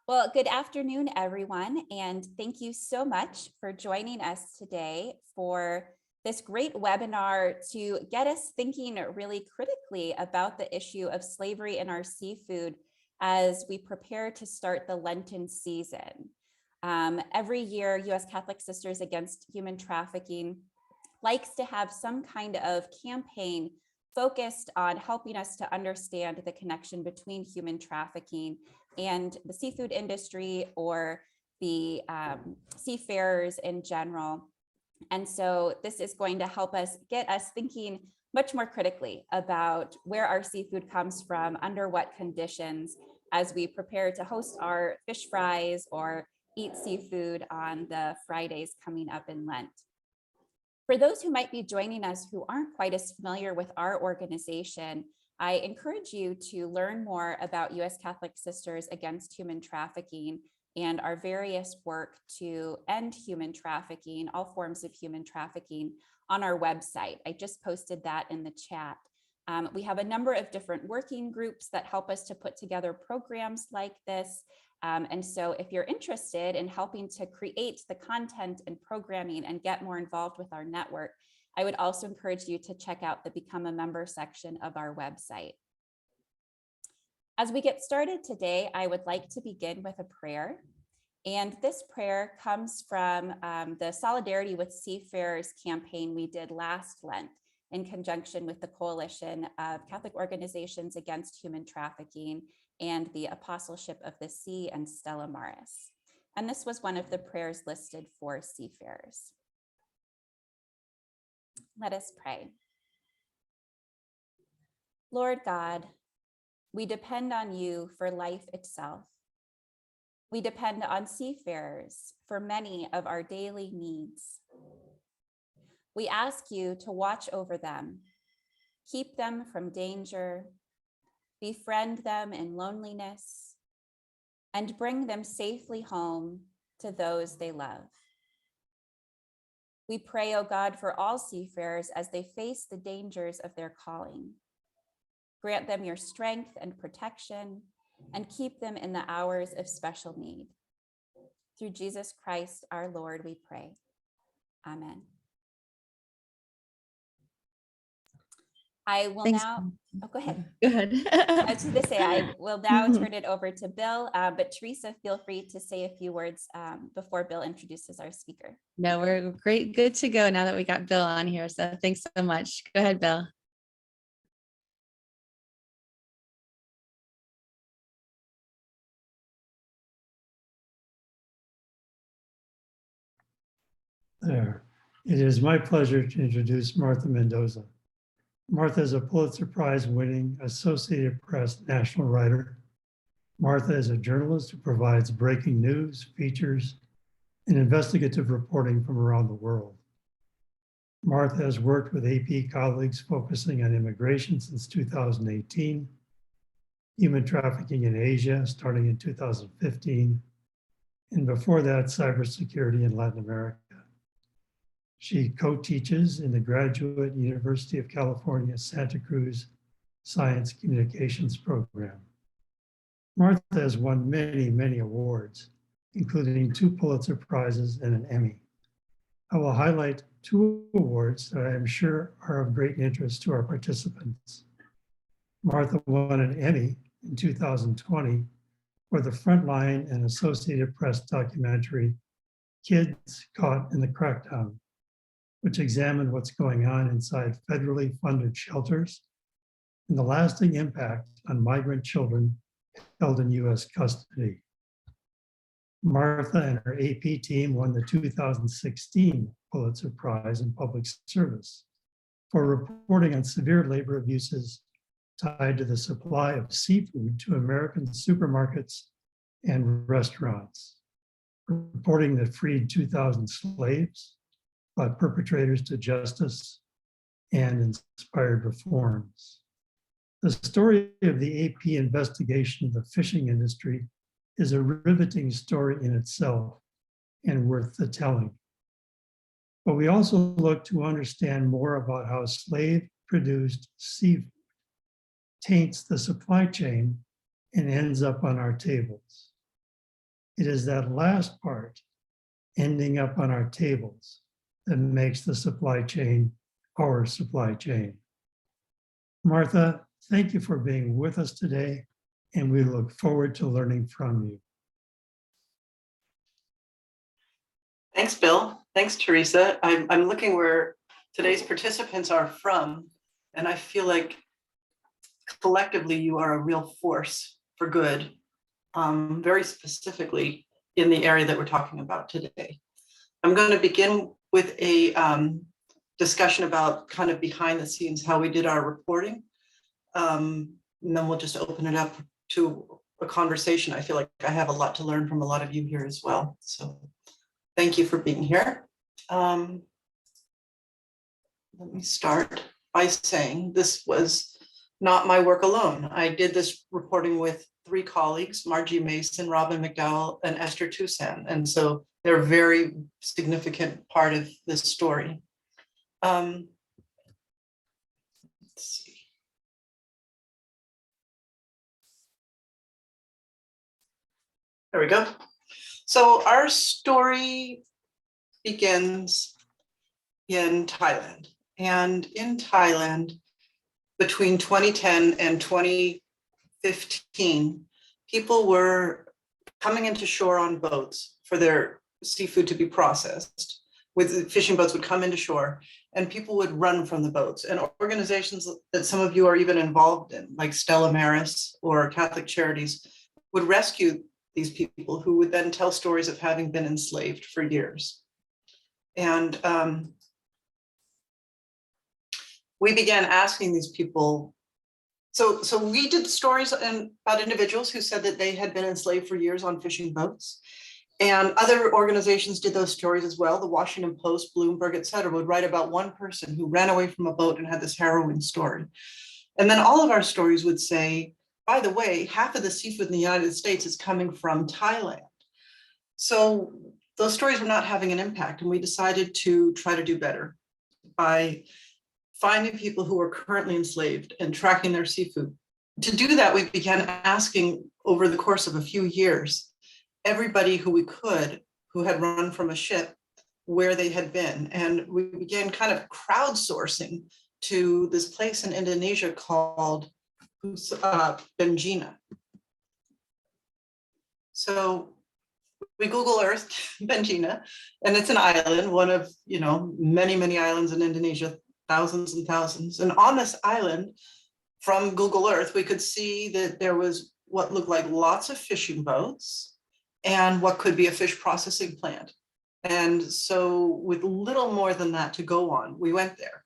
Well, good afternoon, everyone, and thank you so much for joining us today for this great webinar to get us thinking really critically about the issue of slavery in our seafood as we prepare to start the Lenten season. Every year, U.S. Catholic Sisters Against Human Trafficking likes to have some kind of campaign focused on helping us to understand the connection between human trafficking and the seafood industry or the seafarers in general. And so this is going to help us get us thinking much more critically about where our seafood comes from, under what conditions, as we prepare to host our fish fries or eat seafood on the Fridays coming up in Lent. For those who might be joining us who aren't quite as familiar with our organization, I encourage you to learn more about U.S. Catholic Sisters Against Human Trafficking and our various work to end human trafficking, all forms of human trafficking, on our website. I just posted that in the chat. We have a number of different working groups that help us to put together programs like this. And so if you're interested in helping to create the content and programming and get more involved with our network, I would also encourage you to check out the Become a Member section of our website. As we get started today, I would like to begin with a prayer. And this prayer comes from the Solidarity with Seafarers campaign we did last Lent in conjunction with the Coalition of Catholic Organizations Against Human Trafficking and the Apostleship of the Sea and Stella Maris. And this was one of the prayers listed for seafarers. Let us pray. Lord God, we depend on you for life itself. We depend on seafarers for many of our daily needs. We ask you to watch over them, keep them from danger, befriend them in loneliness, and bring them safely home to those they love. We pray, O God, for all seafarers as they face the dangers of their calling. Grant them your strength and protection, and keep them in the hours of special need. Through Jesus Christ, our Lord, we pray. Amen. I will now, go ahead. Go ahead. I was going to say, I will now turn it over to Bill, but Teresa, feel free to say a few words before Bill introduces our speaker. No, we're great. Good to go now that we got Bill on here. So thanks so much. Go ahead, Bill. There. It is my pleasure to introduce Martha Mendoza. Martha is a Pulitzer Prize winning Associated Press national writer. Martha is a journalist who provides breaking news, features, and investigative reporting from around the world. Martha has worked with AP colleagues focusing on immigration since 2018, human trafficking in Asia starting in 2015, and before that, cybersecurity in Latin America. She co-teaches in the Graduate University of California, Santa Cruz Science Communications Program. Martha has won many, many awards, including 2 Pulitzer Prizes and an Emmy. I will highlight 2 awards that I am sure are of great interest to our participants. Martha won an Emmy in 2020 for the Frontline and Associated Press documentary, Kids Caught in the Crackdown, which examined what's going on inside federally funded shelters and the lasting impact on migrant children held in US custody. Martha and her AP team won the 2016 Pulitzer Prize in Public Service for reporting on severe labor abuses tied to the supply of seafood to American supermarkets and restaurants, reporting that freed 2,000 slaves, brought perpetrators to justice, and inspired reforms. The story of the AP investigation of the fishing industry is a riveting story in itself and worth the telling. But we also look to understand more about how slave-produced seafood taints the supply chain and ends up on our tables. It is that last part, ending up on our tables, that makes the supply chain our supply chain. Martha, thank you for being with us today, and we look forward to learning from you. Thanks, Bill. Thanks, Teresa. I'm looking where today's participants are from, and I feel like collectively you are a real force for good, very specifically in the area that we're talking about today. I'm going to begin with a discussion about kind of behind the scenes, how we did our reporting. And then we'll just open it up to a conversation. I feel like I have a lot to learn from a lot of you here as well. So thank you for being here. Let me start by saying this was not my work alone. I did this reporting with 3 colleagues, Margie Mason, Robin McDowell, and Esther Toussaint. And so they're a very significant part of this story. Let's see. There we go. So our story begins in Thailand. And in Thailand, between 2010 and 2015, people were coming into shore on boats for their seafood to be processed. With fishing boats would come into shore and people would run from the boats. And organizations that some of you are even involved in, like Stella Maris or Catholic Charities, would rescue these people who would then tell stories of having been enslaved for years. And we began asking these people. So we did stories about individuals who said that they had been enslaved for years on fishing boats. And other organizations did those stories as well. The Washington Post, Bloomberg, et cetera, would write about one person who ran away from a boat and had this harrowing story. And then all of our stories would say, by the way, half of the seafood in the United States is coming from Thailand. So those stories were not having an impact. And we decided to try to do better by finding people who were currently enslaved and tracking their seafood. To do that, we began asking over the course of a few years, everybody who we could, who had run from a ship, where they had been. And we began kind of crowdsourcing to this place in Indonesia called Benjina. So we Google Earth Benjina, and it's an island, one of many, many islands in Indonesia, thousands and thousands. And on this island, from Google Earth, we could see that there was what looked like lots of fishing boats and what could be a fish processing plant. And so with little more than that to go on, we went there.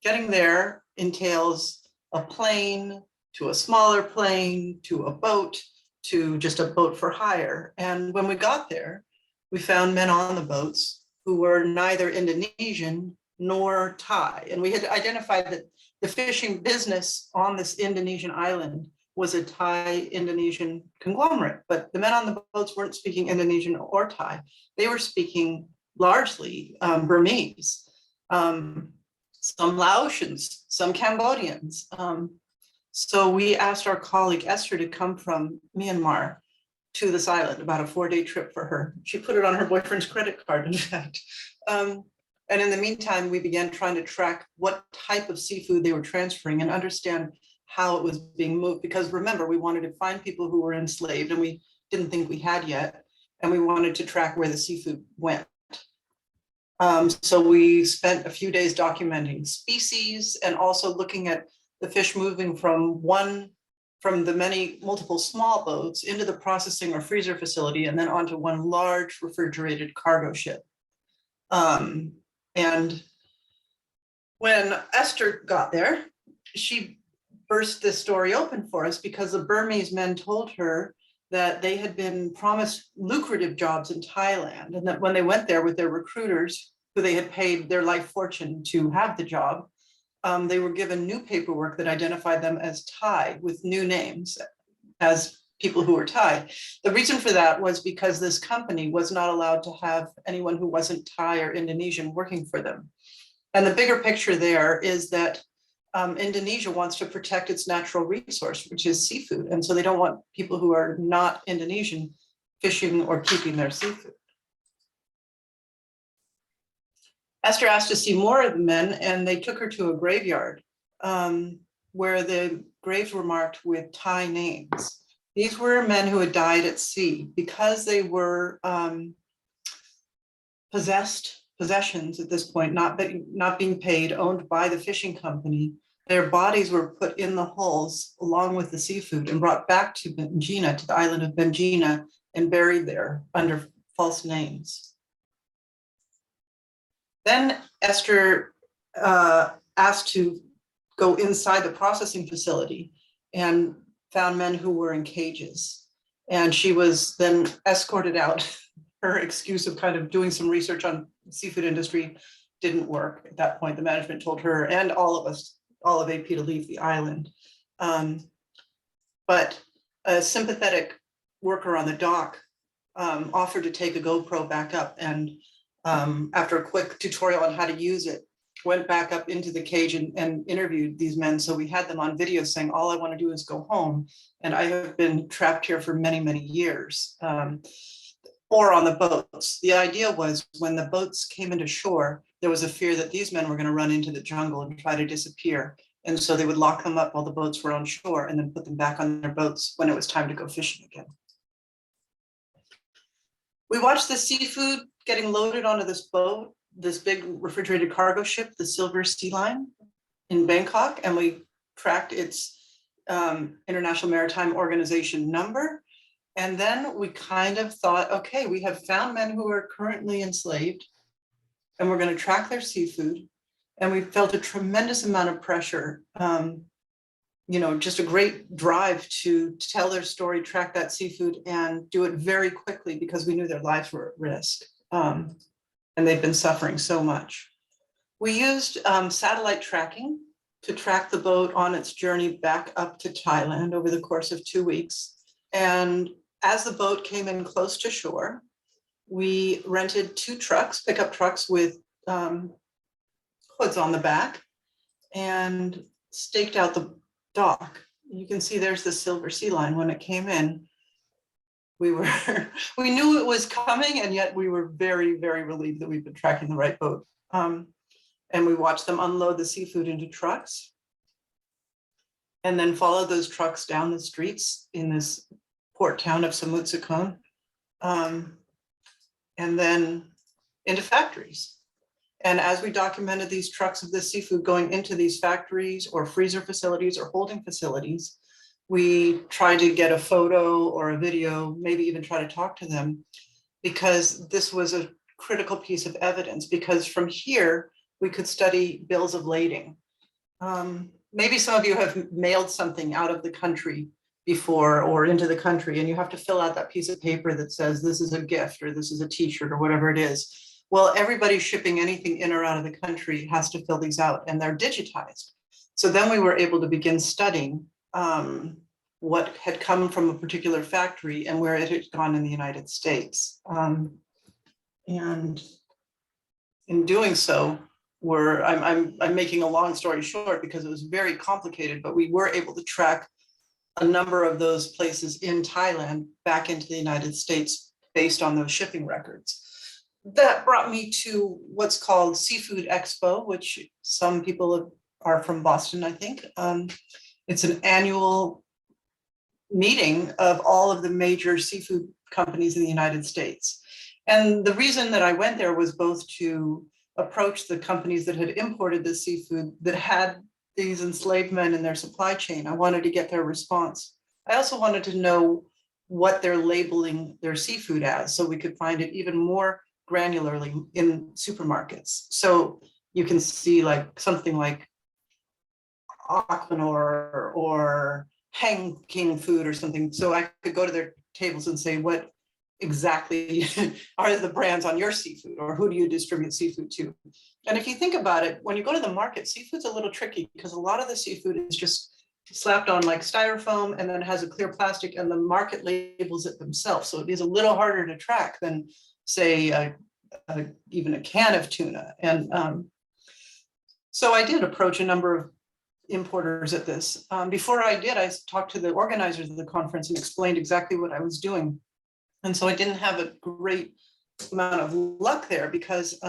Getting there entails a plane, to a smaller plane, to a boat, to just a boat for hire. And when we got there, we found men on the boats who were neither Indonesian nor Thai. And we had identified that the fishing business on this Indonesian island was a Thai-Indonesian conglomerate, but the men on the boats weren't speaking Indonesian or Thai. They were speaking largely Burmese, some Laotians, some Cambodians. So we asked our colleague Esther to come from Myanmar to this island, about a 4-day trip for her. She put it on her boyfriend's credit card, in fact. And in the meantime, we began trying to track what type of seafood they were transferring and understand how it was being moved. Because remember, we wanted to find people who were enslaved, and we didn't think we had yet. And we wanted to track where the seafood went. So we spent a few days documenting species and also looking at the fish moving from the multiple small boats into the processing or freezer facility and then onto one large refrigerated cargo ship. And when Esther got there, she burst this story open for us because the Burmese men told her that they had been promised lucrative jobs in Thailand, and that when they went there with their recruiters, who they had paid their life fortune to have the job, they were given new paperwork that identified them as Thai with new names as people who were Thai. The reason for that was because this company was not allowed to have anyone who wasn't Thai or Indonesian working for them. And the bigger picture there is that Indonesia wants to protect its natural resource, which is seafood. And so they don't want people who are not Indonesian fishing or keeping their seafood. Esther asked to see more of the men, and they took her to a graveyard where the graves were marked with Thai names. These were men who had died at sea because they were possessions at this point, not being paid, owned by the fishing company. Their bodies were put in the hulls along with the seafood and brought back to Benjina, to the island of Benjina, and buried there under false names. Then Esther asked to go inside the processing facility and found men who were in cages. And she was then escorted out. Her excuse of kind of doing some research on the seafood industry didn't work. At that point, the management told her and all of us, all of AP, to leave the island. But a sympathetic worker on the dock offered to take a GoPro back up, and after a quick tutorial on how to use it, went back up into the cage and interviewed these men. So we had them on video saying, all I want to do is go home. And I have been trapped here for many, many years. Or on the boats. The idea was when the boats came into shore, there was a fear that these men were going to run into the jungle and try to disappear. And so they would lock them up while the boats were on shore and then put them back on their boats when it was time to go fishing again. We watched the seafood getting loaded onto this boat, this big refrigerated cargo ship, the Silver Sea Line in Bangkok, and we tracked its International Maritime Organization number. And then we kind of thought, okay, we have found men who are currently enslaved, and we're going to track their seafood. And we felt a tremendous amount of pressure, just a great drive to tell their story, track that seafood, and do it very quickly because we knew their lives were at risk. And they've been suffering so much. We used satellite tracking to track the boat on its journey back up to Thailand over the course of 2 weeks. And as the boat came in close to shore, we rented 2 trucks, pickup trucks with hoods on the back, and staked out the dock. You can see there's the Silver Sea Line. When it came in, we knew it was coming, and yet we were very, very relieved that we've been tracking the right boat. And we watched them unload the seafood into trucks, and then followed those trucks down the streets in this port town of Samut Sakhon, and then into factories. And as we documented these trucks of this seafood going into these factories or freezer facilities or holding facilities, we tried to get a photo or a video, maybe even try to talk to them, because this was a critical piece of evidence, because from here, we could study bills of lading. Maybe some of you have mailed something out of the country before or into the country, and you have to fill out that piece of paper that says this is a gift or this is a t-shirt or whatever it is. Well, everybody shipping anything in or out of the country has to fill these out, and they're digitized. So then we were able to begin studying what had come from a particular factory and where it had gone in the United States. And in doing so, I'm making a long story short because it was very complicated, but we were able to track a number of those places in Thailand back into the United States based on those shipping records. That brought me to what's called Seafood Expo, which some people are from Boston, I think. It's an annual meeting of all of the major seafood companies in the United States. And the reason that I went there was both to approach the companies that had imported the seafood that had these enslaved men in their supply chain. I wanted to get their response. I also wanted to know what they're labeling their seafood as, so we could find it even more granularly in supermarkets. So you can see like something like Aquanor or Hang King food or something. So I could go to their tables and say, what exactly are the brands on your seafood, or who do you distribute seafood to? And if you think about it, when you go to the market, seafood's a little tricky because a lot of the seafood is just slapped on like styrofoam and then has a clear plastic, and the market labels it themselves. So it is a little harder to track than say even a can of tuna. And so I did approach a number of importers at this. Before I did, I talked to the organizers of the conference and explained exactly what I was doing. And so I didn't have a great amount of luck there because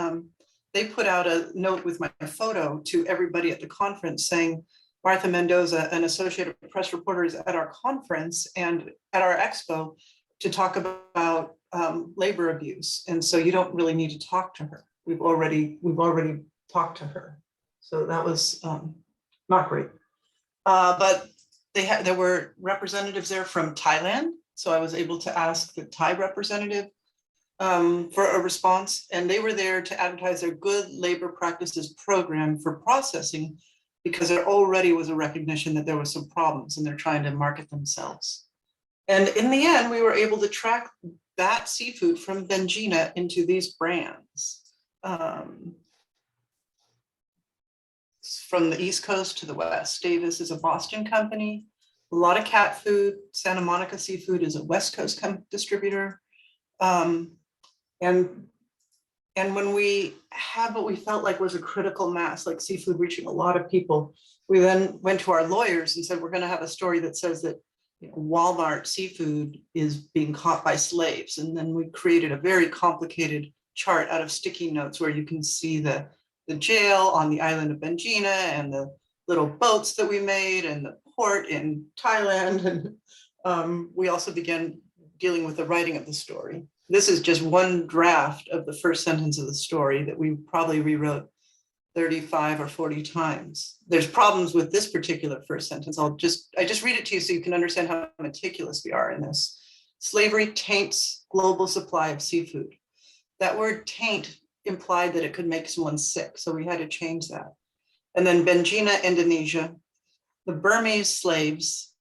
they put out a note with my photo to everybody at the conference saying, Martha Mendoza, an Associated Press reporter, is at our conference and at our expo to talk about labor abuse. And so you don't really need to talk to her. We've already talked to her. So that was not great. But there were representatives there from Thailand. So I was able to ask the Thai representative for a response, and they were there to advertise their good labor practices program for processing, because there already was a recognition that there was some problems and they're trying to market themselves. And in the end, we were able to track that seafood from Benjina into these brands. From the East Coast to the West. Davis is a Boston company. A lot of cat food. Santa Monica Seafood is a West Coast distributor. And when we had what we felt like was a critical mass, like seafood reaching a lot of people, we then went to our lawyers and said, we're going to have a story that says that Walmart seafood is being caught by slaves. And then we created a very complicated chart out of sticky notes where you can see the jail on the island of Benjina and the little boats that we made and the port in Thailand. And we also began dealing with the writing of the story. This is just one draft of the first sentence of the story that we probably rewrote 35 or 40 times. There's problems with this particular first sentence. I just read it to you so you can understand how meticulous we are in this. Slavery taints global supply of seafood. That word taint implied that it could make someone sick, so we had to change that. And then Benjina, Indonesia, the Burmese slaves.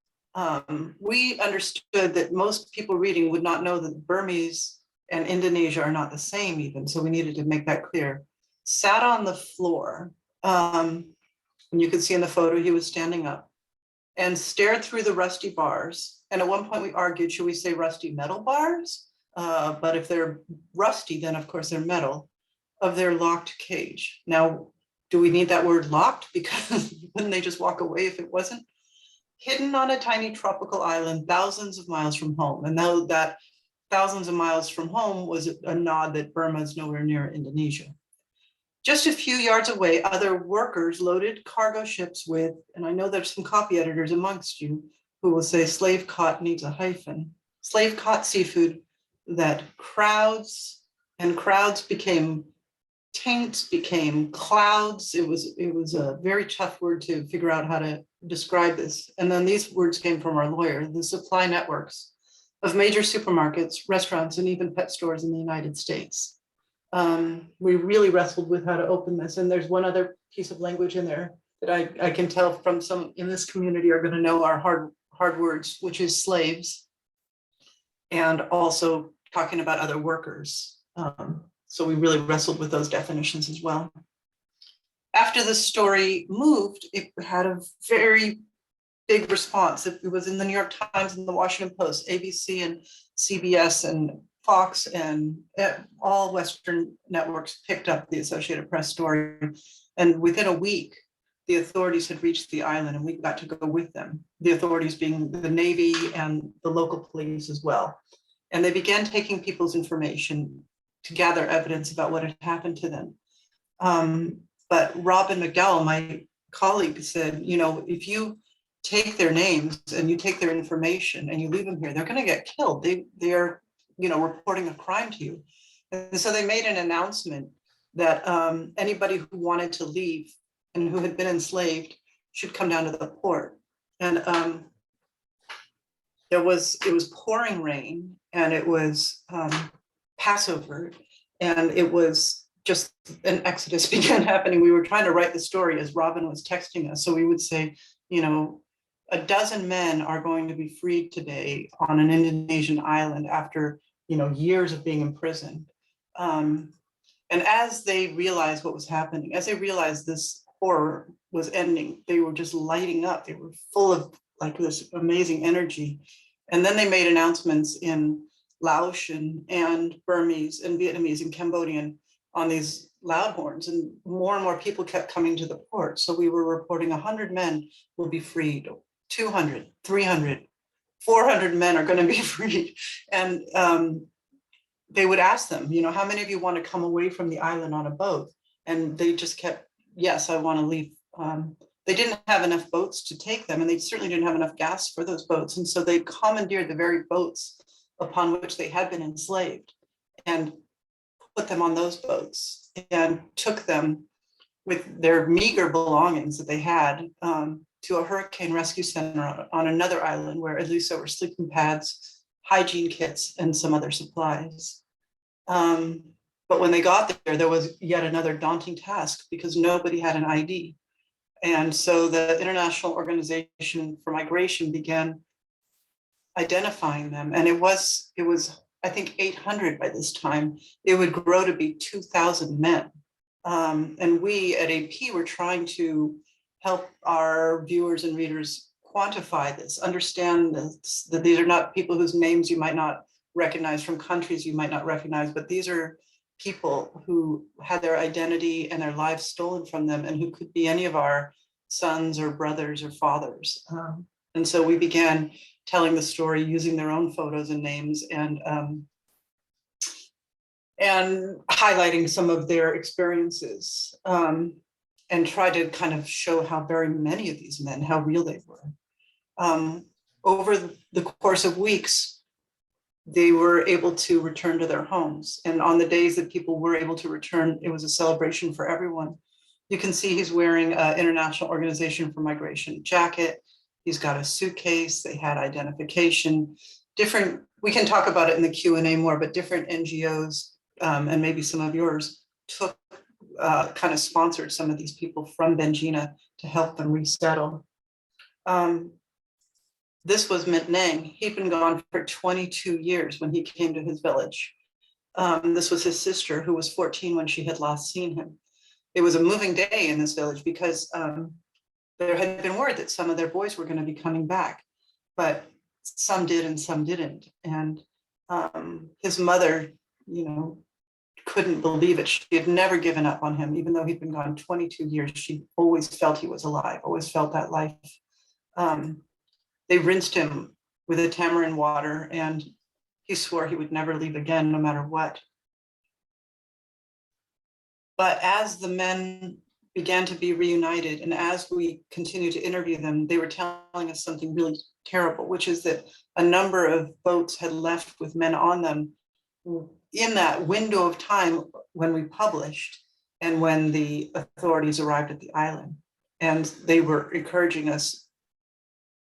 We understood that most people reading would not know that Burmese and Indonesia are not the same even, so we needed to make that clear. Sat on the floor, and you can see in the photo he was standing up, and stared through the rusty bars. And at one point we argued, should we say rusty metal bars? But if they're rusty, then of course they're metal, of their locked cage. Now, do we need that word locked? Because wouldn't they just walk away if it wasn't? Hidden on a tiny tropical island, thousands of miles from home. And now that thousands of miles from home was a nod that Burma is nowhere near Indonesia. Just a few yards away, other workers loaded cargo ships with, and I know there's some copy editors amongst you who will say slave caught needs a hyphen, slave caught seafood that crowds became taints, became clouds. It was a very tough word to figure out how to describe this. And then these words came from our lawyer, the supply networks of major supermarkets, restaurants, and even pet stores in the United States. We really wrestled with how to open this. And there's one other piece of language in there that I can tell from some in this community are going to know are hard words, which is slaves, and also talking about other workers. So we really wrestled with those definitions as well. After the story moved, it had a very big response. It was in the New York Times and the Washington Post, ABC and CBS and Fox and all Western networks picked up the Associated Press story. And within a week, the authorities had reached the island and we got to go with them. The authorities being the Navy and the local police as well. And they began taking people's information to gather evidence about what had happened to them. But Robin McDowell, my colleague, said, if you take their names and you take their information and you leave them here, they're going to get killed. They are, reporting a crime to you. And so they made an announcement that anybody who wanted to leave and who had been enslaved should come down to the port. And it was pouring rain, and it was Passover, and it was just an exodus began happening. We were trying to write the story as Robin was texting us. So we would say, 12 men are going to be freed today on an Indonesian island after, years of being imprisoned. And as they realized what was happening, as they realized this horror was ending, they were just lighting up. They were full of this amazing energy. And then they made announcements in Laotian and Burmese and Vietnamese and Cambodian on these loud horns, and more people kept coming to the port. So we were reporting 100 men will be freed, 200, 300, 400 men are going to be freed. And they would ask them, how many of you want to come away from the island on a boat? And they just kept, yes, I want to leave. They didn't have enough boats to take them, and they certainly didn't have enough gas for those boats. And so they commandeered the very boats upon which they had been enslaved and put them on those boats and took them with their meager belongings that they had to a hurricane rescue center on another island, where at least there were sleeping pads, hygiene kits, and some other supplies. But when they got there was yet another daunting task because nobody had an ID. And so the International Organization for Migration began identifying them. And it was, I think, 800 by this time. It would grow to be 2,000 men. And we at AP were trying to help our viewers and readers quantify this, understand this, that these are not people whose names you might not recognize, from countries you might not recognize, but these are people who had their identity and their lives stolen from them, and who could be any of our sons or brothers or fathers. And so we began telling the story using their own photos and names, and highlighting some of their experiences, and try to kind of show how very many of these men, how real they were. Over the course of weeks, they were able to return to their homes. And on the days that people were able to return, it was a celebration for everyone. You can see he's wearing an International Organization for Migration jacket. He's got a suitcase. They had identification. Different, we can talk about it in the Q&A more, but different NGOs, and maybe some of yours, took, kind of sponsored some of these people from Benjina to help them resettle. This was Mint Nang. He'd been gone for 22 years when he came to his village. This was his sister, who was 14 when she had last seen him. It was a moving day in this village because there had been word that some of their boys were going to be coming back, but some did and some didn't. And his mother, couldn't believe it. She had never given up on him, even though he'd been gone 22 years. She always felt he was alive, always felt that life. They rinsed him with a tamarind water, and he swore he would never leave again, no matter what. But as the men began to be reunited, and as we continued to interview them, they were telling us something really terrible, which is that a number of boats had left with men on them in that window of time when we published and when the authorities arrived at the island. And they were encouraging us,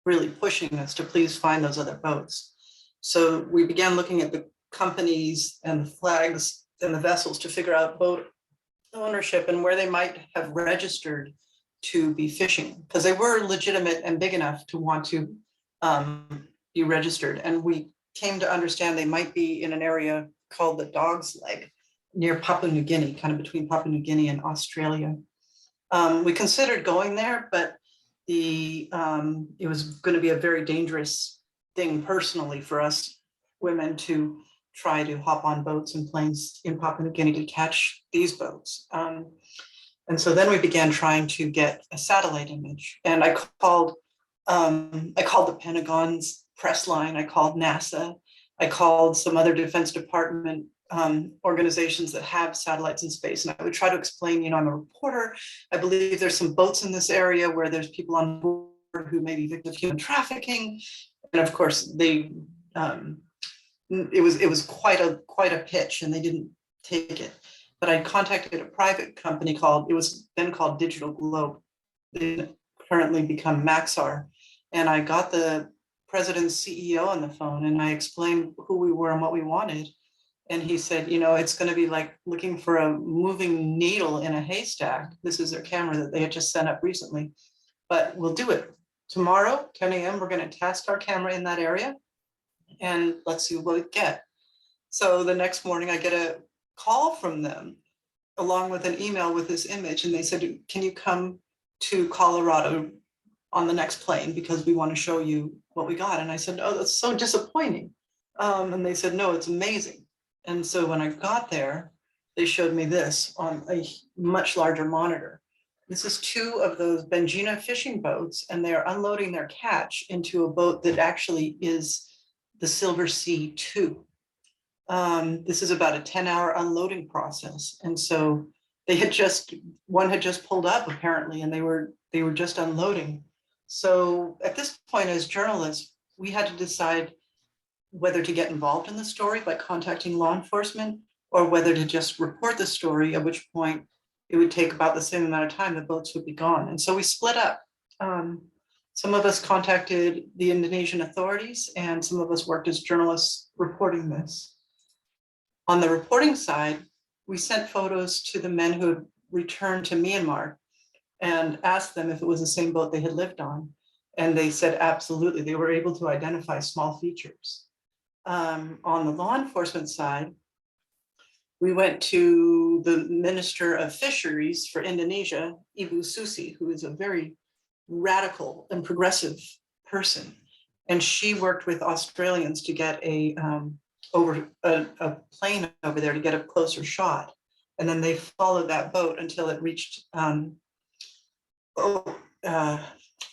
really pushing us to please find those other boats. So we began looking at the companies and the flags and the vessels to figure out boat ownership and where they might have registered to be fishing, because they were legitimate and big enough to want to be registered. And we came to understand they might be in an area called the Dog's Leg near Papua New Guinea, kind of between Papua New Guinea and Australia. We considered going there, but it was going to be a very dangerous thing personally for us women to try to hop on boats and planes in Papua New Guinea to catch these boats. And so then we began trying to get a satellite image. And I called the Pentagon's press line, I called NASA, I called some other Defense Department organizations that have satellites in space. And I would try to explain, I'm a reporter. I believe there's some boats in this area where there's people on board who may be victims of human trafficking. And of course, it was quite a pitch, and they didn't take it. But I contacted a private company it was then called Digital Globe. They currently become Maxar. And I got the president's CEO on the phone, and I explained who we were and what we wanted. And he said, it's going to be like looking for a moving needle in a haystack. This is their camera that they had just sent up recently, but we'll do it. Tomorrow, 10 a.m., we're going to test our camera in that area, and let's see what we get. So the next morning I get a call from them along with an email with this image. And they said, can you come to Colorado on the next plane, because we want to show you what we got. And I said, oh, that's so disappointing. And they said, no, it's amazing. And so when I got there, they showed me this on a much larger monitor. This is two of those Benjina fishing boats, and they are unloading their catch into a boat that actually is the Silver Sea 2. This is about a 10-hour unloading process. And so one had just pulled up apparently, and they were just unloading. So at this point, as journalists, we had to decide whether to get involved in the story by contacting law enforcement, or whether to just report the story, at which point it would take about the same amount of time, the boats would be gone. And so we split up. Some of us contacted the Indonesian authorities, and some of us worked as journalists reporting this. On the reporting side, we sent photos to the men who had returned to Myanmar and asked them if it was the same boat they had lived on. And they said absolutely. They were able to identify small features. On the law enforcement side, we went to the Minister of Fisheries for Indonesia, Ibu Susi, who is a very radical and progressive person. And she worked with Australians to get a plane over there to get a closer shot. And then they followed that boat until it reached, I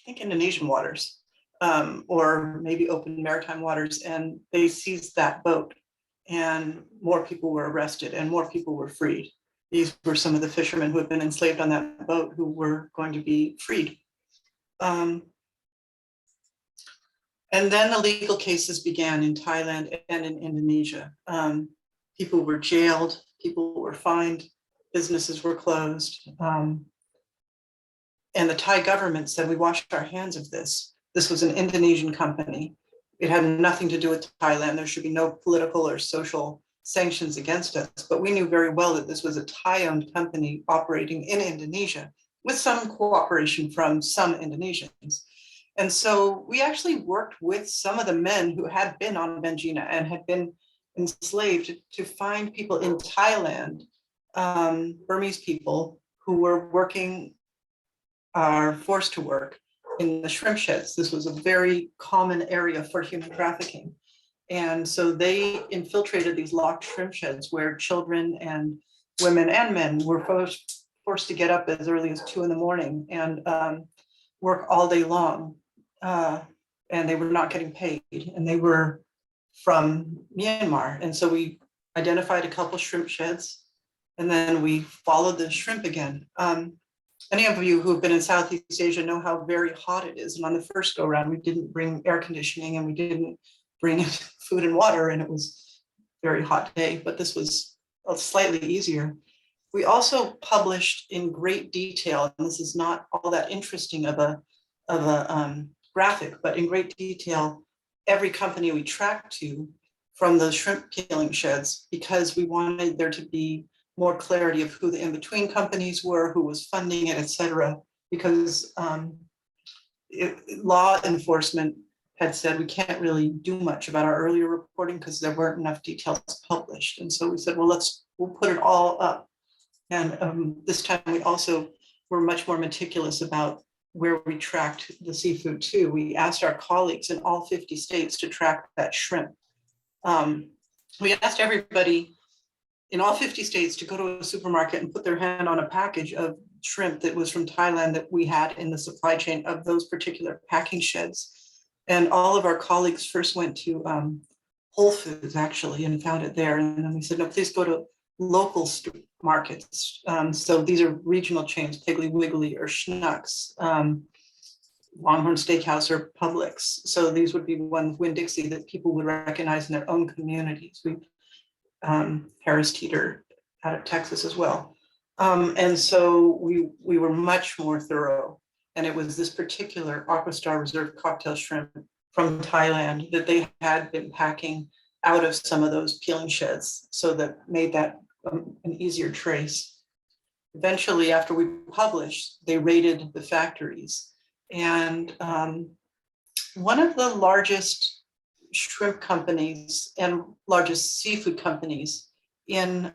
think Indonesian waters, or maybe open maritime waters, and they seized that boat. And more people were arrested and more people were freed. These were some of the fishermen who had been enslaved on that boat who were going to be freed. And then the legal cases began in Thailand and in Indonesia. People were jailed, people were fined, businesses were closed. And the Thai government said, we washed our hands of this. This was an Indonesian company. It had nothing to do with Thailand. There should be no political or social sanctions against us. But we knew very well that this was a Thai-owned company operating in Indonesia with some cooperation from some Indonesians. And so we actually worked with some of the men who had been on Benjina and had been enslaved to find people in Thailand, Burmese people who were working, are forced to work in the shrimp sheds. This was a very common area for human trafficking. And so they infiltrated these locked shrimp sheds where children and women and men were forced to get up as early as 2 a.m. and work all day long. And they were not getting paid, and they were from Myanmar. And so we identified a couple shrimp sheds, and then we followed the shrimp again. Any of you who have been in Southeast Asia know how very hot it is. And on the first go round, we didn't bring air conditioning and we didn't bring food and water, and it was a very hot day, but this was slightly easier. We also published in great detail, and this is not all that interesting of a graphic, but in great detail, every company we tracked to from those shrimp peeling sheds, because we wanted there to be more clarity of who the in-between companies were, who was funding it, et cetera, because law enforcement had said we can't really do much about our earlier reporting because there weren't enough details published. And so we said, well, we'll put it all up. And this time we also were much more meticulous about where we tracked the seafood too. We asked our colleagues in all 50 states to track that shrimp. We asked everybody in all 50 states to go to a supermarket and put their hand on a package of shrimp that was from Thailand that we had in the supply chain of those particular packing sheds. And all of our colleagues first went to Whole Foods actually and found it there. And then we said, no, please go to local markets. So these are regional chains, Piggly Wiggly or Schnucks, Longhorn Steakhouse or Publix. So these would be ones, Winn-Dixie, that people would recognize in their own communities. Harris Teeter out of Texas as well. And so we were much more thorough. And it was this particular Aquastar Reserve cocktail shrimp from Thailand that they had been packing out of some of those peeling sheds, so that made that an easier trace. Eventually, after we published, they raided the factories. And one of the largest shrimp companies and largest seafood companies in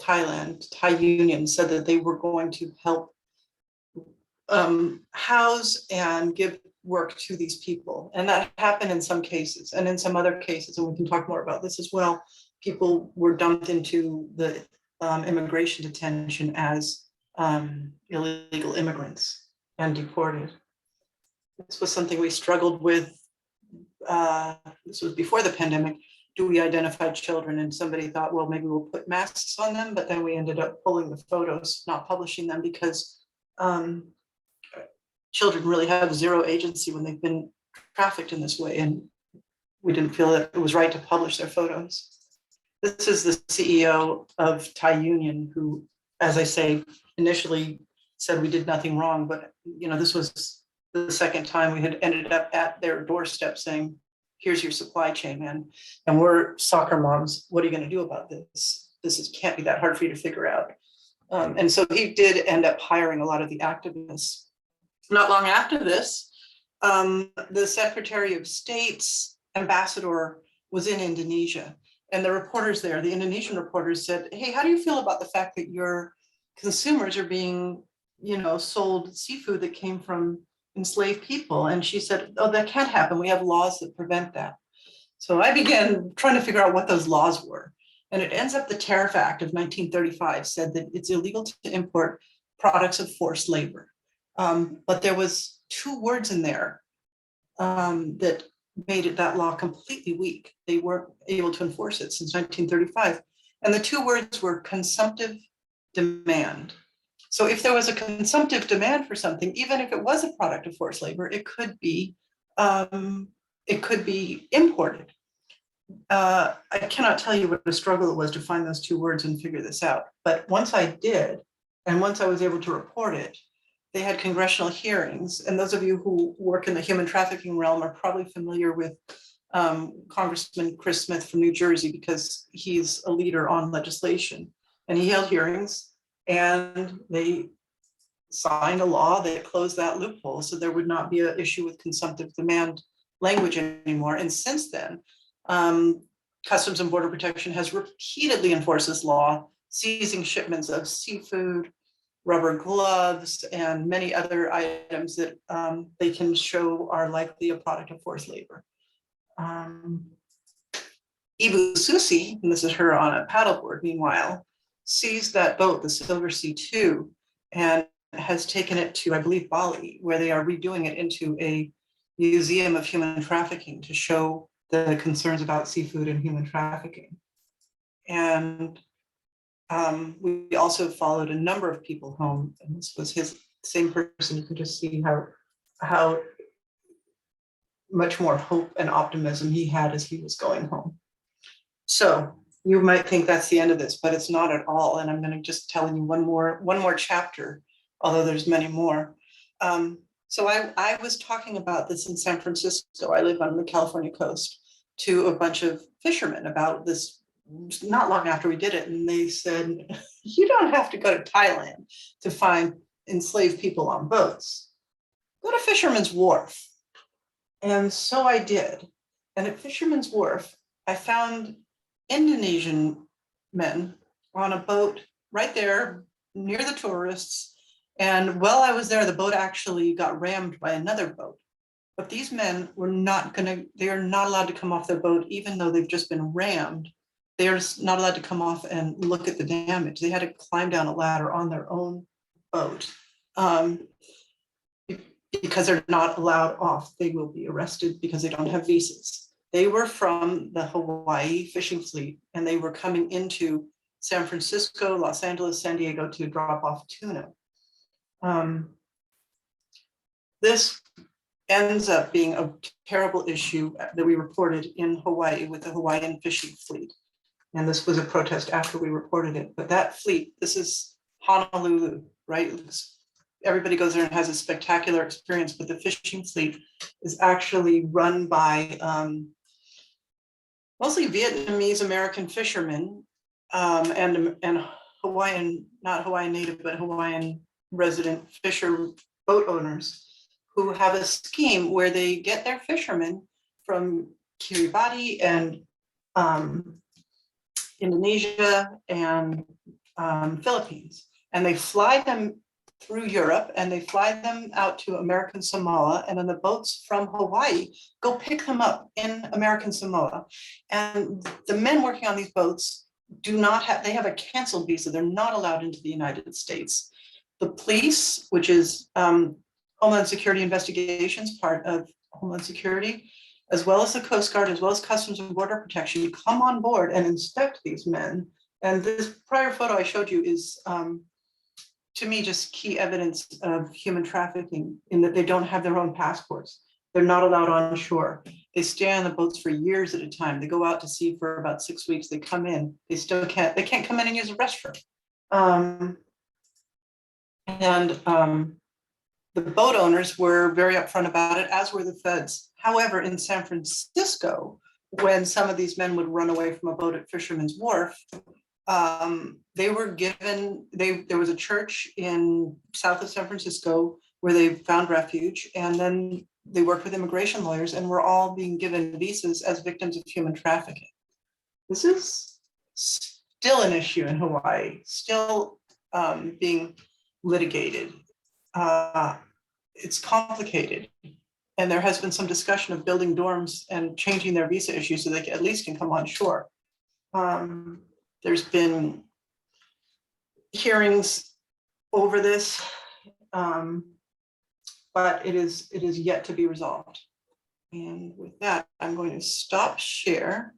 Thailand, Thai Union, said that they were going to help house and give work to these people. And that happened in some cases. And in some other cases, and we can talk more about this as well, people were dumped into the immigration detention as illegal immigrants and deported. This was something we struggled with. This was before the pandemic, do we identify children? And somebody thought, well, maybe we'll put masks on them, but then we ended up pulling the photos, not publishing them, because children really have zero agency when they've been trafficked in this way. And we didn't feel that it was right to publish their photos. This is the CEO of Thai Union, who, as I say, initially said we did nothing wrong, but this was the second time we had ended up at their doorstep saying, here's your supply chain, man. And we're soccer moms. What are you going to do about this? Can't be that hard for you to figure out. And so he did end up hiring a lot of the activists. Not long after this, the Secretary of State's ambassador was in Indonesia. And the reporters there, the Indonesian reporters said, hey, how do you feel about the fact that your consumers are being, sold seafood that came from enslaved people? And she said, oh, that can't happen. We have laws that prevent that. So I began trying to figure out what those laws were. And it ends up the Tariff Act of 1935 said that it's illegal to import products of forced labor. But there was 2 words in there that made that law completely weak. They weren't able to enforce it since 1935. And the 2 words were consumptive demand. So if there was a consumptive demand for something, even if it was a product of forced labor, it could be imported. I cannot tell you what a struggle it was to find those 2 words and figure this out. But once I did, and once I was able to report it, they had congressional hearings. And those of you who work in the human trafficking realm are probably familiar with Congressman Chris Smith from New Jersey, because he's a leader on legislation. And he held hearings and they signed a law that closed that loophole, so there would not be an issue with consumptive demand language anymore. And since then, Customs and Border Protection has repeatedly enforced this law, seizing shipments of seafood, rubber gloves, and many other items that they can show are likely a product of forced labor. Ibu Susi, and this is her on a paddleboard, meanwhile, seized that boat, the Silver Sea 2, and has taken it to, I believe, Bali, where they are redoing it into a museum of human trafficking to show the concerns about seafood and human trafficking. And we also followed a number of people home, and this was his same person. You can just see how much more hope and optimism he had as he was going home. So you might think that's the end of this, but it's not at all. And I'm going to just tell you one more chapter, although there's many more. So I was talking about this in San Francisco. I live on the California coast, to a bunch of fishermen about this not long after we did it. And they said, you don't have to go to Thailand to find enslaved people on boats. Go to Fisherman's Wharf. And so I did. And at Fisherman's Wharf, I found Indonesian men on a boat right there near the tourists. And while I was there, the boat actually got rammed by another boat. But these men were they are not allowed to come off their boat, even though they've just been rammed. They are not allowed to come off and look at the damage. They had to climb down a ladder on their own boat. Because they're not allowed off, they will be arrested because they don't have visas. They were from the Hawaii fishing fleet, and they were coming into San Francisco, Los Angeles, San Diego to drop off tuna. This ends up being a terrible issue that we reported in Hawaii with the Hawaiian fishing fleet. And this was a protest after we reported it. But that fleet, this is Honolulu, right? Everybody goes there and has a spectacular experience, but the fishing fleet is actually run by mostly Vietnamese American fishermen and Hawaiian, not Hawaiian native, but Hawaiian resident fisher boat owners who have a scheme where they get their fishermen from Kiribati and Indonesia and Philippines, and they fly them through Europe and they fly them out to American Samoa, and then the boats from Hawaii go pick them up in American Samoa. And the men working on these boats they have a canceled visa. They're not allowed into the United States. The police, which is Homeland Security Investigations, part of Homeland Security, as well as the Coast Guard, as well as Customs and Border Protection, come on board and inspect these men. And this prior photo I showed you is, to me, just key evidence of human trafficking in that they don't have their own passports. They're not allowed on shore. They stay on the boats for years at a time. They go out to sea for about 6 weeks. They come in. They can't come in and use a restroom. The boat owners were very upfront about it, as were the feds. However, in San Francisco, when some of these men would run away from a boat at Fisherman's Wharf, they were given, there was a church in south of San Francisco where they found refuge, and then they worked with immigration lawyers and were all being given visas as victims of human trafficking. This is still an issue in Hawaii, still being litigated. It's complicated. And there has been some discussion of building dorms and changing their visa issues so they at least can come on shore. There's been hearings over this, but it is yet to be resolved. And with that, I'm going to stop share.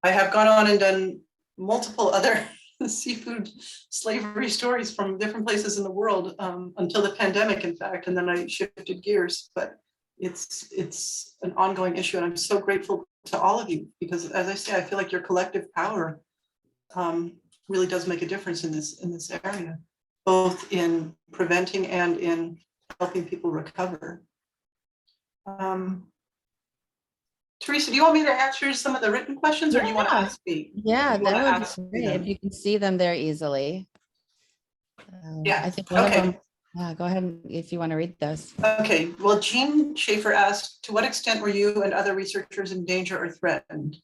I have gone on and done multiple other seafood slavery stories from different places in the world until the pandemic, in fact, and then I shifted gears. But it's an ongoing issue, and I'm so grateful to all of you because, as I say, I feel like your collective power really does make a difference in this area, both in preventing and in helping people recover. Teresa, do you want me to answer some of the written questions, or do you want to ask me? Yeah, You wanna that would ask be me great them? if you can see them there easily. Yeah, I think one okay. of them, yeah, go ahead if you want to read those. Okay, well, Jean Schaefer asked, to what extent were you and other researchers in danger or threatened?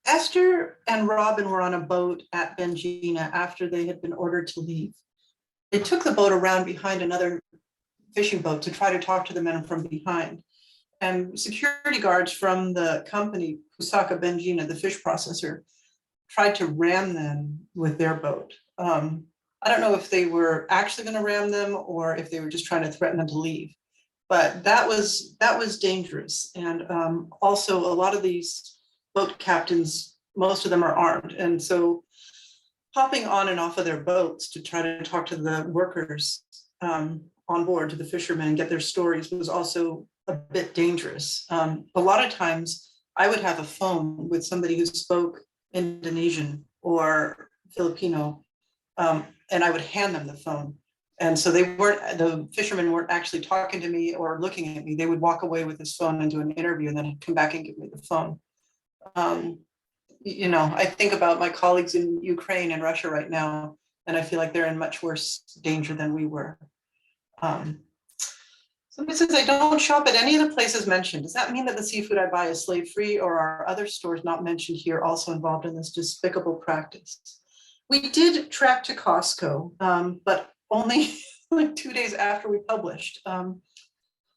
Esther and Robin were on a boat at Benjina after they had been ordered to leave. They took the boat around behind another fishing boat to try to talk to the men from behind. And security guards from the company, Pusaka Benjina, the fish processor, tried to ram them with their boat. I don't know if they were actually going to ram them or if they were just trying to threaten them to leave. But that was dangerous. And also a lot of these boat captains, most of them are armed. And so hopping on and off of their boats to try to talk to the workers on board, to the fishermen, and get their stories was also a bit dangerous. A lot of times I would have a phone with somebody who spoke Indonesian or Filipino, and I would hand them the phone. And so the fishermen weren't actually talking to me or looking at me. They would walk away with this phone and do an interview and then come back and give me the phone. You know, I think about my colleagues in Ukraine and Russia right now, and I feel like they're in much worse danger than we were. Somebody says, I don't shop at any of the places mentioned. Does that mean that the seafood I buy is slave-free, or are other stores not mentioned here also involved in this despicable practice? We did track to Costco, but only like 2 days after we published.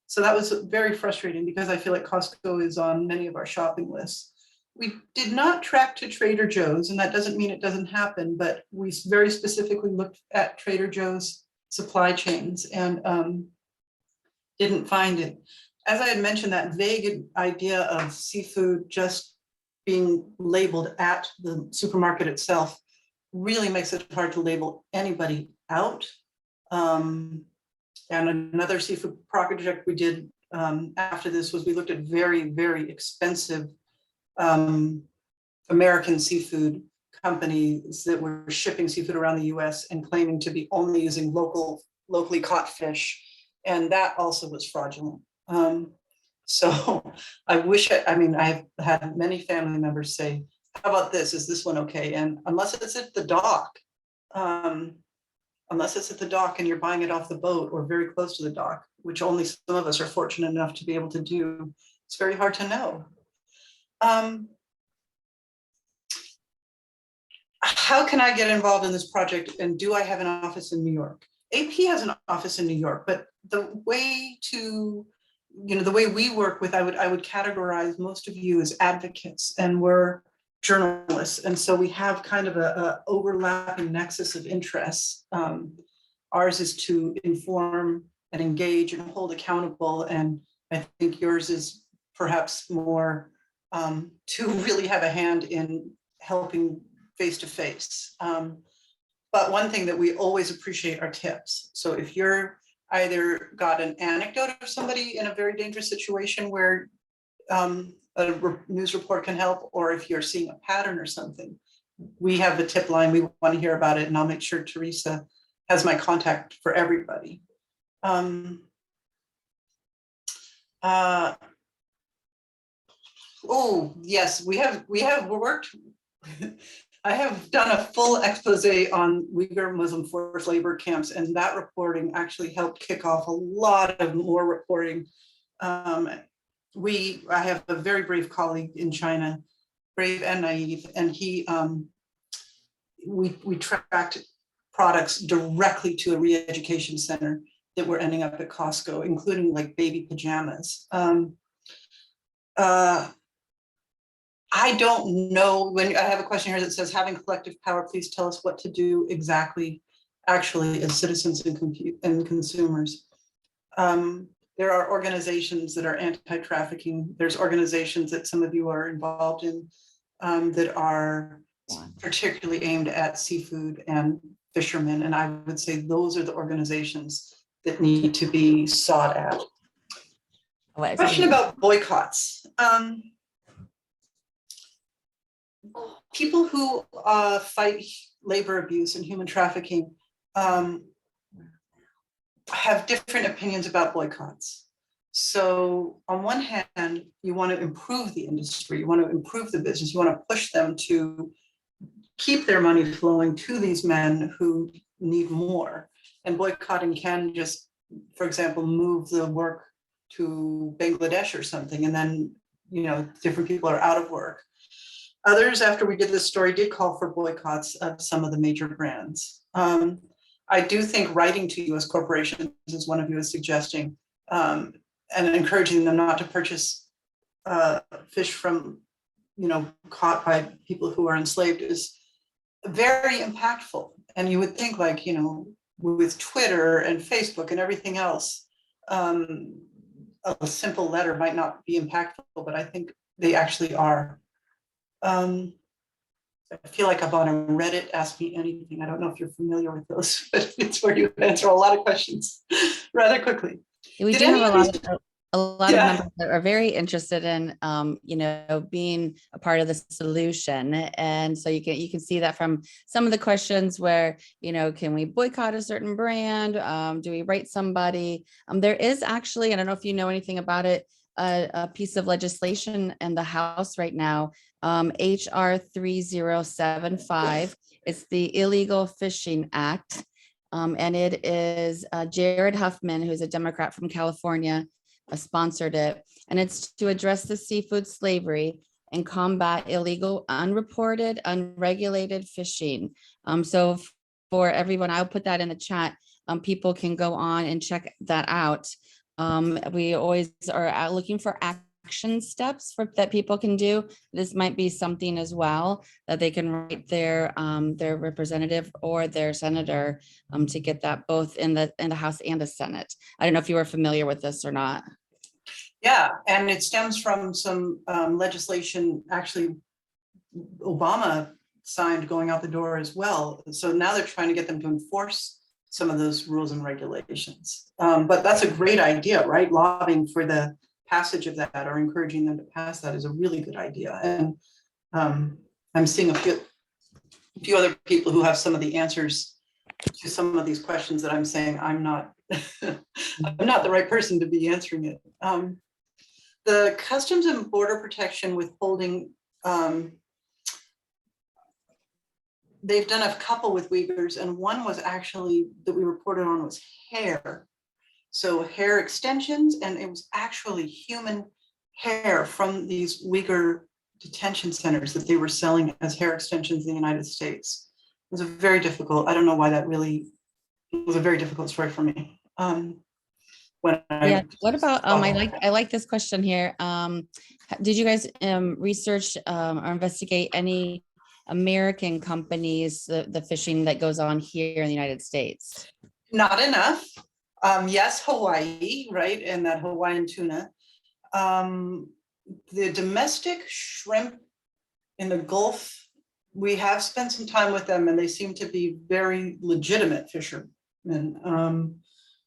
So that was very frustrating because I feel like Costco is on many of our shopping lists. We did not track to Trader Joe's, and that doesn't mean it doesn't happen, but we very specifically looked at Trader Joe's supply chains and didn't find it. As I had mentioned, that vague idea of seafood just being labeled at the supermarket itself really makes it hard to label anybody out. And another seafood project we did after this was we looked at very, very expensive American seafood companies that were shipping seafood around the US and claiming to be only using locally caught fish. And that also was fraudulent. So I wish, I've had many family members say, how about this? Is this one okay? And unless it's at the dock, and you're buying it off the boat or very close to the dock, which only some of us are fortunate enough to be able to do, it's very hard to know. How can I get involved in this project, and do I have an office in New York? AP has an office in New York, but the way we work with, I would categorize most of you as advocates, and we're journalists, and so we have kind of a overlapping nexus of interests. Ours is to inform and engage and hold accountable. And I think yours is perhaps more to really have a hand in helping face to face. But one thing that we always appreciate are tips. So if you're either got an anecdote of somebody in a very dangerous situation where news report can help, or if you're seeing a pattern or something, we have the tip line. We want to hear about it, and I'll make sure Teresa has my contact for everybody. Oh yes, we're worked. I have done a full expose on Uyghur Muslim forced labor camps, and that reporting actually helped kick off a lot of more reporting. I have a very brave colleague in China, brave and naive, and we tracked products directly to a re-education center that were ending up at Costco, including like baby pajamas. I don't know, when I have a question here that says, having collective power, please tell us what to do exactly, actually, as citizens and consumers. There are organizations that are anti-trafficking. There's organizations that some of you are involved in that are particularly aimed at seafood and fishermen. And I would say those are the organizations that need to be sought out. Question about boycotts. People who fight labor abuse and human trafficking have different opinions about boycotts. So on one hand, you want to improve the industry, you want to improve the business, you want to push them to keep their money flowing to these men who need more. And boycotting can just, for example, move the work to Bangladesh or something, and then, you know, different people are out of work. Others, after we did this story, did call for boycotts of some of the major brands. I do think writing to US corporations, as one of you is suggesting, and encouraging them not to purchase fish from, you know, caught by people who are enslaved is very impactful. And you would think, like, you know, with Twitter and Facebook and everything else, a simple letter might not be impactful, but I think they actually are. I feel like I'm on a Reddit, Ask Me Anything. I don't know if you're familiar with those, but it's where you answer a lot of questions rather quickly. We do have a lot of members that are very interested in, you know, being a part of the solution. And so you can see that from some of the questions where, you know, can we boycott a certain brand? Do we write somebody? There is actually, I don't know if you know anything about it, a piece of legislation in the House right now, HR 3075. It's the Illegal Fishing Act. And it is Jared Huffman, who's a Democrat from California, sponsored it. And it's to address the seafood slavery and combat illegal, unreported, unregulated fishing. So for everyone, I'll put that in the chat. People can go on and check that out. We always are looking for action steps that people can do. This might be something as well that they can write their representative or their senator to get that both in the House and the Senate. I don't know if you were familiar with this or not. Yeah, and it stems from some legislation actually Obama signed going out the door as well. So now they're trying to get them to enforce some of those rules and regulations. But that's a great idea, right? Lobbying for the passage of that or encouraging them to pass that is a really good idea. And I'm seeing a few other people who have some of the answers to some of these questions that I'm saying I'm not I'm not the right person to be answering it. The Customs and Border Protection withholding, they've done a couple with Uyghurs, and one was actually that we reported on was hair. So hair extensions, and it was actually human hair from these Uyghur detention centers that they were selling as hair extensions in the United States. It was a very difficult, I don't know why that really, it was a very difficult story for me. What about, I like this question here. Did you guys research or investigate any American companies, the fishing that goes on here in the United States? Not enough. Yes, Hawaii, right, and that Hawaiian tuna. The domestic shrimp in the Gulf, we have spent some time with them, and they seem to be very legitimate fishermen.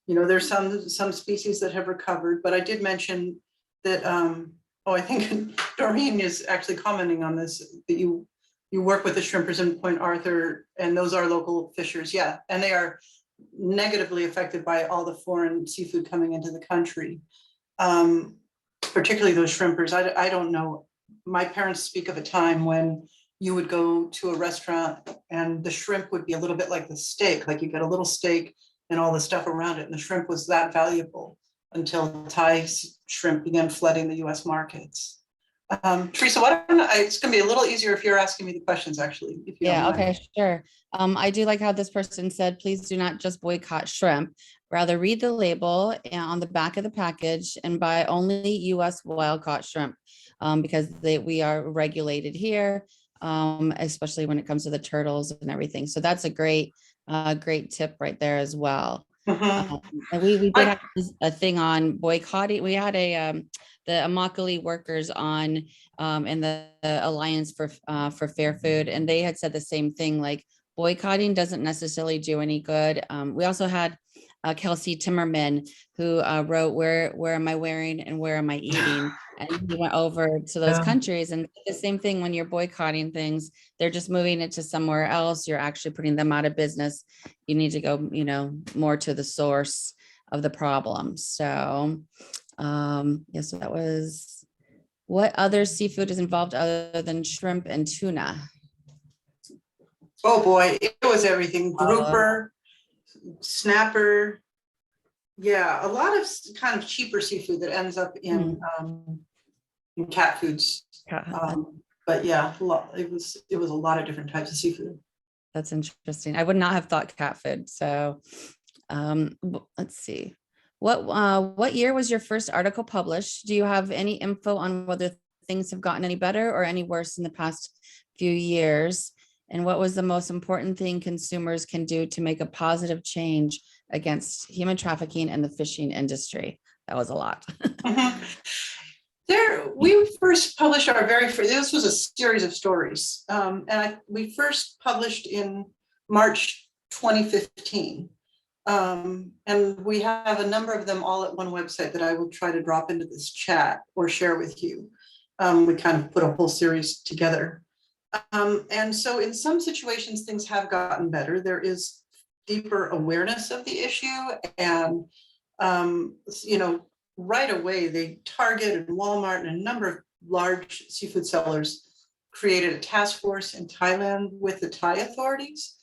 There's some species that have recovered, but I did mention that. I think Doreen is actually commenting on this, that you work with the shrimpers in Point Arthur, and those are local fishers, yeah, and they are negatively affected by all the foreign seafood coming into the country. Particularly those shrimpers. I don't know. My parents speak of a time when you would go to a restaurant and the shrimp would be a little bit like the steak, like you get a little steak and all the stuff around it, and the shrimp was that valuable until Thai shrimp began flooding the US markets. Teresa, it's gonna be a little easier if you're asking me the questions, actually. If you don't mind. Okay, sure. I do like how this person said, please do not just boycott shrimp. Rather read the label on the back of the package and buy only US wild caught shrimp, because we are regulated here, especially when it comes to the turtles and everything. So that's a great tip right there as well. And we did have a thing on boycotting. We had the Immokalee workers on in the Alliance for Fair Food, and they had said the same thing, like boycotting doesn't necessarily do any good. We also had Kelsey Timmerman, who wrote where am I wearing and where am I eating? And he went over to those countries, and the same thing, when you're boycotting things, they're just moving it to somewhere else. You're actually putting them out of business. You need to go, more to the source of the problem. So, so that was, what other seafood is involved other than shrimp and tuna? Oh boy, it was everything. Grouper, snapper. Yeah, a lot of kind of cheaper seafood that ends up in cat foods. But yeah, it was a lot of different types of seafood. That's interesting. I would not have thought cat food. So let's see. What year was your first article published? Do you have any info on whether things have gotten any better or any worse in the past few years? And what was the most important thing consumers can do to make a positive change against human trafficking and the fishing industry? That was a lot. We first published our this was a series of stories. We first published in March 2015. And we have a number of them all at one website that I will try to drop into this chat or share with you. We kind of put a whole series together. And so in some situations, things have gotten better. There is deeper awareness of the issue, and right away, Target and Walmart and a number of large seafood sellers created a task force in Thailand with the Thai authorities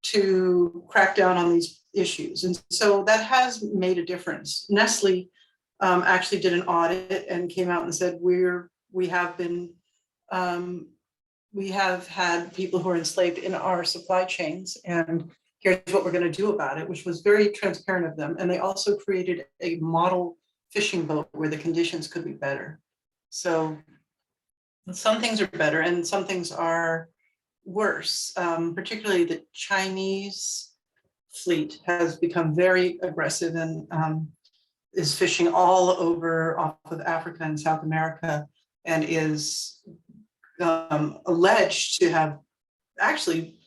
to crack down on these issues. And so that has made a difference. Nestle actually did an audit and came out and said, we have had people who are enslaved in our supply chains, and here's what we're going to do about it, which was very transparent of them. And they also created a model fishing boat where the conditions could be better. So some things are better and some things are worse. Particularly the Chinese fleet has become very aggressive and is fishing all over off of Africa and South America, and is alleged to have, actually,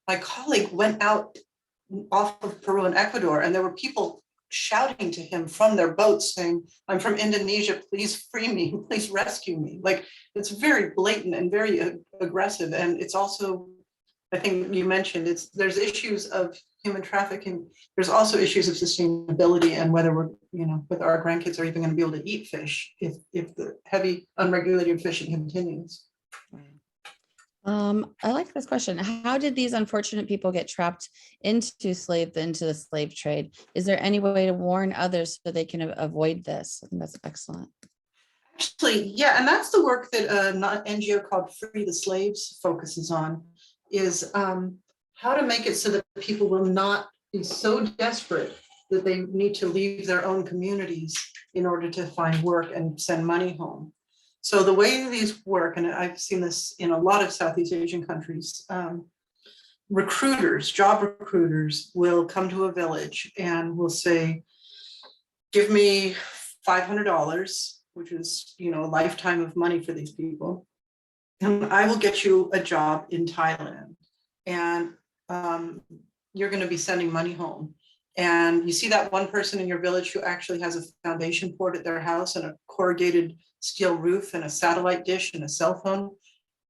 my colleague went out off of Peru and Ecuador, and there were people shouting to him from their boats saying, I'm from Indonesia, please free me, please rescue me. Like, it's very blatant and very aggressive. And it's also, I think you mentioned, there's issues of human trafficking. There's also issues of sustainability and whether we're, with our grandkids are even going to be able to eat fish if the heavy unregulated fishing continues. I like this question. How did these unfortunate people get trapped into the slave trade? Is there any way to warn others so they can avoid this? I think that's excellent. Actually, yeah, and that's the work that an NGO called Free the Slaves focuses on, is how to make it so that people will not be so desperate that they need to leave their own communities in order to find work and send money home. So the way these work, and I've seen this in a lot of Southeast Asian countries, recruiters, job recruiters will come to a village and will say, give me $500, which is, you know, a lifetime of money for these people. And I will get you a job in Thailand. And you're going to be sending money home. And you see that one person in your village who actually has a foundation poured at their house and a corrugated steel roof and a satellite dish and a cell phone.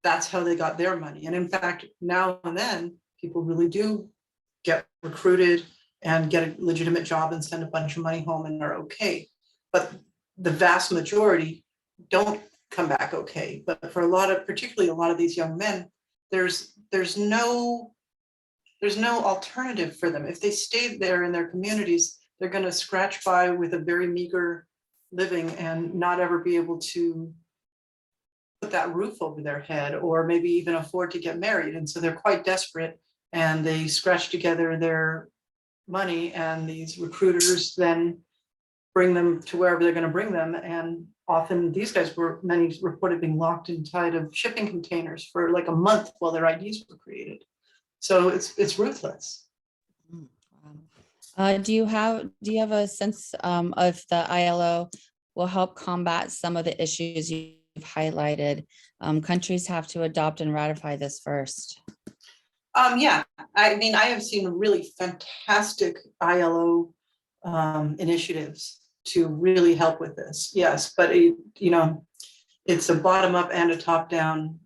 That's how they got their money. And in fact, now and then, people really do get recruited and get a legitimate job and send a bunch of money home and are okay. But the vast majority don't come back okay. But for a lot of, particularly a lot of these young men, there's no alternative for them. If they stay there in their communities, they're going to scratch by with a very meager living and not ever be able to put that roof over their head or maybe even afford to get married. And so they're quite desperate and they scratch together their money, and these recruiters then bring them to wherever they're going to bring them. And often these guys were, many reported being locked inside of shipping containers for like a month while their IDs were created. So it's ruthless. Do you have a sense of the ILO will help combat some of the issues you've highlighted? Countries have to adopt and ratify this first. Yeah, I mean, I have seen really fantastic ILO initiatives to really help with this. Yes, but it's a bottom up and a top down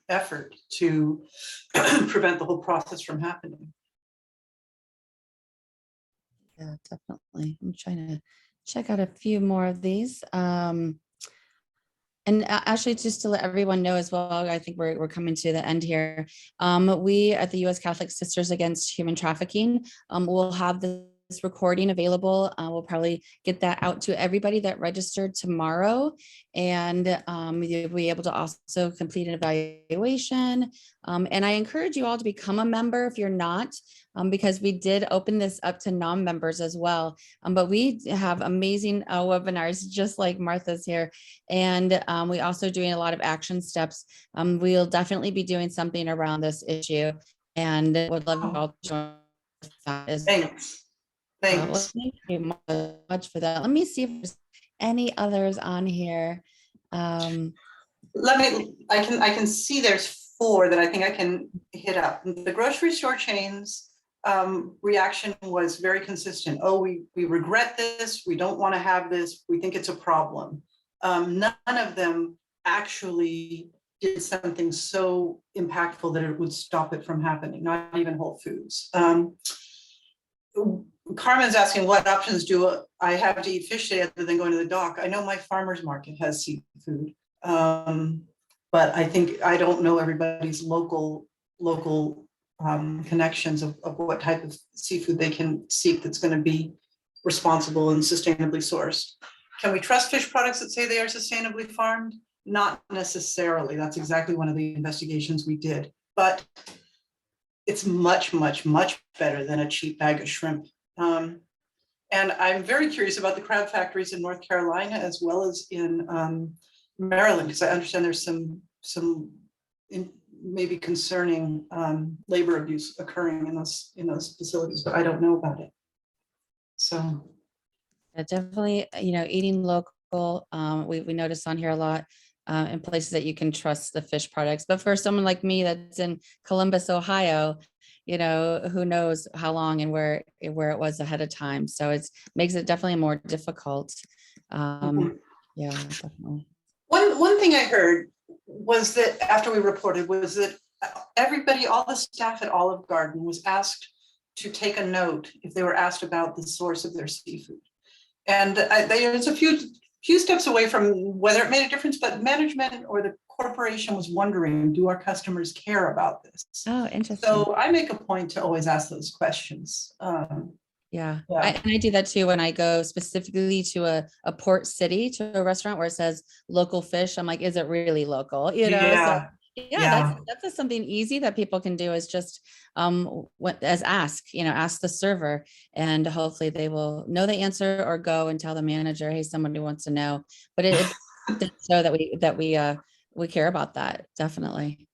effort to prevent the whole process from happening. Yeah, definitely. I'm trying to check out a few more of these. And actually, just to let everyone know as well, I think we're coming to the end here. We at the U.S. Catholic Sisters Against Human Trafficking will have this recording available. We'll probably get that out to everybody that registered tomorrow, and you'll be able to also complete an evaluation. And I encourage you all to become a member if you're not, because we did open this up to non-members as well. But we have amazing webinars just like Martha's here. And we also doing a lot of action steps. We'll definitely be doing something around this issue, and would love you all to join that as well. Thanks. Thanks. Thank you much for that. Let me see if there's any others on here. I can see there's 4 that I think I can hit up. The grocery store chains reaction was very consistent. Oh, we regret this. We don't want to have this. We think it's a problem. None of them actually did something so impactful that it would stop it from happening, not even Whole Foods. Carmen's asking, what options do I have to eat fish today other than going to the dock? I know my farmer's market has seafood, but I don't know everybody's local connections of what type of seafood they can seek that's going to be responsible and sustainably sourced. Can we trust fish products that say they are sustainably farmed? Not necessarily. That's exactly one of the investigations we did, but it's much, much, much better than a cheap bag of shrimp. And I'm very curious about the crab factories in North Carolina as well as in Maryland, because I understand there's some maybe concerning labor abuse occurring in those facilities, but I don't know about it. So yeah, definitely, eating local. We notice on here a lot in places that you can trust the fish products. But for someone like me that's in Columbus, Ohio, who knows how long and where it was ahead of time. So it makes it definitely more difficult. Yeah, definitely. One thing I heard was that after we reported was that everybody, all the staff at Olive Garden was asked to take a note if they were asked about the source of their seafood. And there's a few steps away from whether it made a difference, but management or the corporation was wondering, do our customers care about this? Oh, interesting. So I make a point to always ask those questions. Yeah. I do that too when I go specifically to a port city, to a restaurant where it says local fish. I'm like, is it really local? Yeah. So that's something easy that people can do, is just ask the server, and hopefully they will know the answer or go and tell the manager, hey, somebody wants to know. But it does show that we care about that, definitely.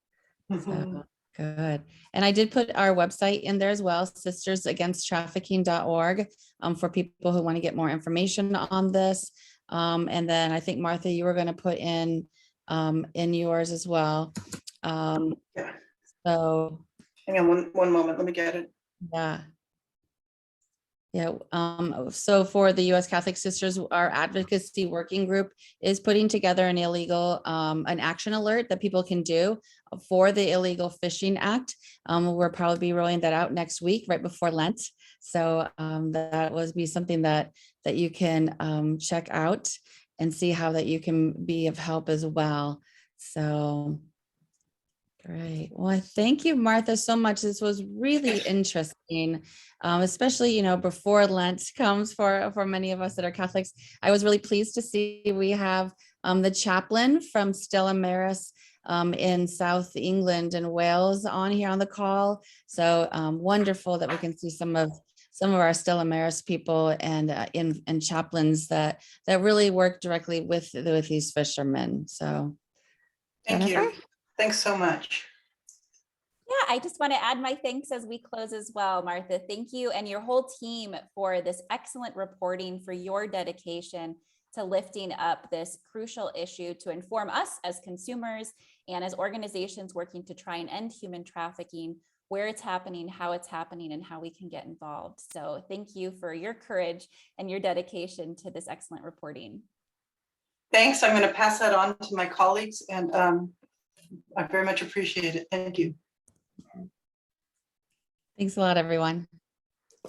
Mm-hmm. So Good. And I did put our website in there as well, sistersagainsttrafficking.org, for people who want to get more information on this. And then I think, Martha, you were going to put in yours as well. Yeah. So Hang on one moment, let me get it. yeah. Yeah. So for the U.S. Catholic Sisters, our advocacy working group is putting together an action alert that people can do for the Illegal Fishing Act. We'll probably be rolling that out next week, right before Lent. So that would be something that you can check out and see how that you can be of help as well. So great. Well, thank you, Martha, so much. This was really interesting, especially, before Lent comes for many of us that are Catholics. I was really pleased to see we have the chaplain from Stella Maris in South England and Wales on here on the call. So wonderful that we can see some of our Stella Maris people and chaplains that really work directly with these fishermen. So Thank Jennifer? you. Thanks so much. Yeah, I just want to add my thanks as we close as well, Martha. Thank you and your whole team for this excellent reporting, for your dedication to lifting up this crucial issue to inform us as consumers and as organizations working to try and end human trafficking, where it's happening, how it's happening, and how we can get involved. So thank you for your courage and your dedication to this excellent reporting. Thanks. I'm going to pass that on to my colleagues, and I very much appreciate it. Thank you. Thanks a lot, everyone.